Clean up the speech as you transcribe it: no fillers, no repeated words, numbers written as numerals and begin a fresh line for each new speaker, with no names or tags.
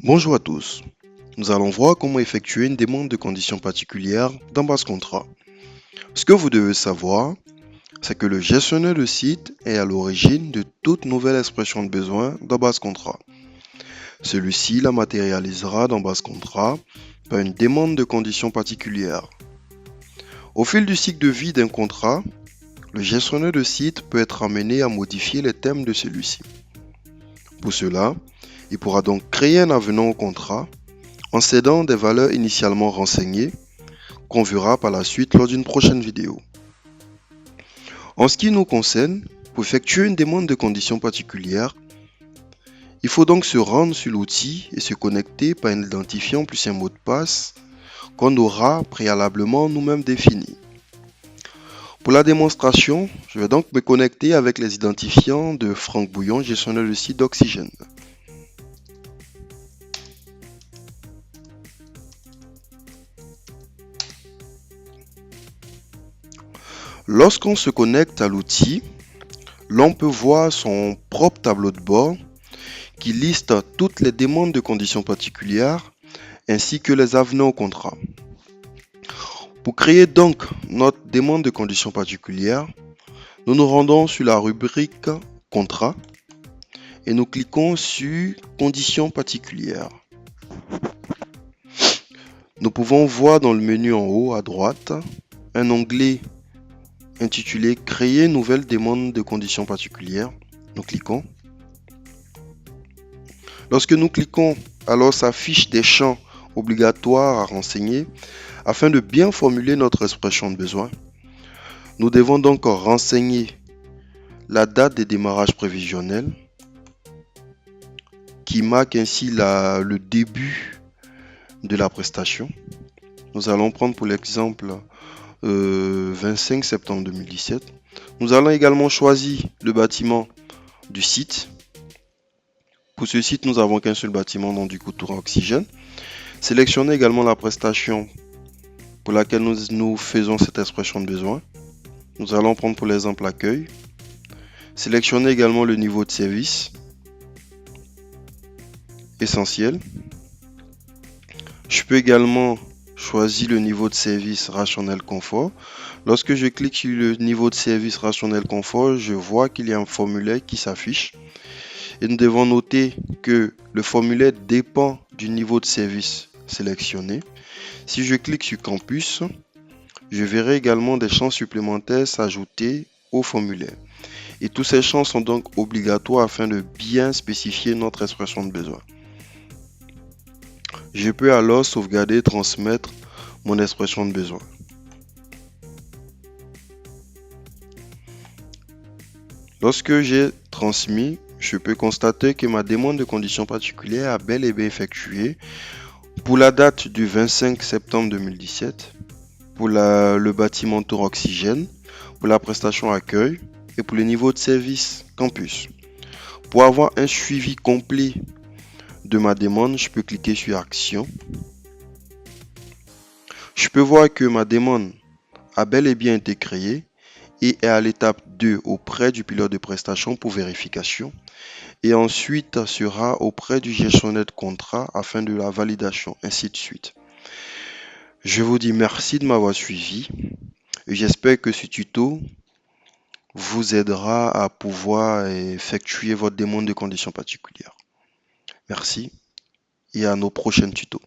Bonjour à tous, nous allons voir comment effectuer une demande de conditions particulières dans Base Contrat. Ce que vous devez savoir, c'est que le gestionnaire de site est à l'origine de toute nouvelle expression de besoin dans Base Contrat. Celui-ci la matérialisera dans Base Contrat par une demande de conditions particulières. Au fil du cycle de vie d'un contrat, le gestionnaire de site peut être amené à modifier les termes de celui-ci. Pour cela, il pourra donc créer un avenant au contrat en cédant des valeurs initialement renseignées qu'on verra par la suite lors d'une prochaine vidéo. En ce qui nous concerne, pour effectuer une demande de conditions particulières, il faut donc se rendre sur l'outil et se connecter par un identifiant plus un mot de passe qu'on aura préalablement nous-mêmes défini. Pour la démonstration, je vais donc me connecter avec les identifiants de Franck Bouillon, gestionnaire de site d'Oxygène. Lorsqu'on se connecte à l'outil, l'on peut voir son propre tableau de bord qui liste toutes les demandes de conditions particulières ainsi que les avenants au contrat. Pour créer donc notre demande de conditions particulières, nous nous rendons sur la rubrique Contrat et nous cliquons sur Conditions particulières. Nous pouvons voir dans le menu en haut à droite un onglet intitulé Créer nouvelle demande de conditions particulières. Nous cliquons. Lorsque nous cliquons, alors s'affichent des champs obligatoires à renseigner afin de bien formuler notre expression de besoin. Nous devons donc renseigner la date de démarrage prévisionnel qui marque ainsi le début de la prestation. Nous allons prendre pour l'exemple 25 septembre 2017. Nous allons également choisir le bâtiment du site. Pour ce site, nous n'avons qu'un seul bâtiment, donc du coup Tour Oxygène. Sélectionnez également la prestation pour laquelle nous faisons cette expression de besoin. Nous allons prendre pour l'exemple accueil. Sélectionnez également le niveau de service essentiel. Je peux également choisir le niveau de service rationnel confort. Lorsque je clique sur le niveau de service rationnel confort, je vois qu'il y a un formulaire qui s'affiche. Et nous devons noter que le formulaire dépend du niveau de service sélectionné. Si je clique sur Campus, je verrai également des champs supplémentaires s'ajouter au formulaire. Et tous ces champs sont donc obligatoires afin de bien spécifier notre expression de besoin. Je peux alors sauvegarder et transmettre mon expression de besoin. Lorsque j'ai transmis, je peux constater que ma demande de conditions particulières a bel et bien effectué pour la date du 25 septembre 2017, pour le bâtiment Tour Oxygène, pour la prestation accueil et pour le niveau de service campus. Pour avoir un suivi complet de ma demande, je peux cliquer sur Action. Je peux voir que ma demande a bel et bien été créée et est à l'étape 2 auprès du pilote de prestation pour vérification et ensuite sera auprès du gestionnaire de contrat afin de la validation, ainsi de suite. Je vous dis merci de m'avoir suivi et j'espère que ce tuto vous aidera à pouvoir effectuer votre demande de conditions particulières. Merci et à nos prochains tutos.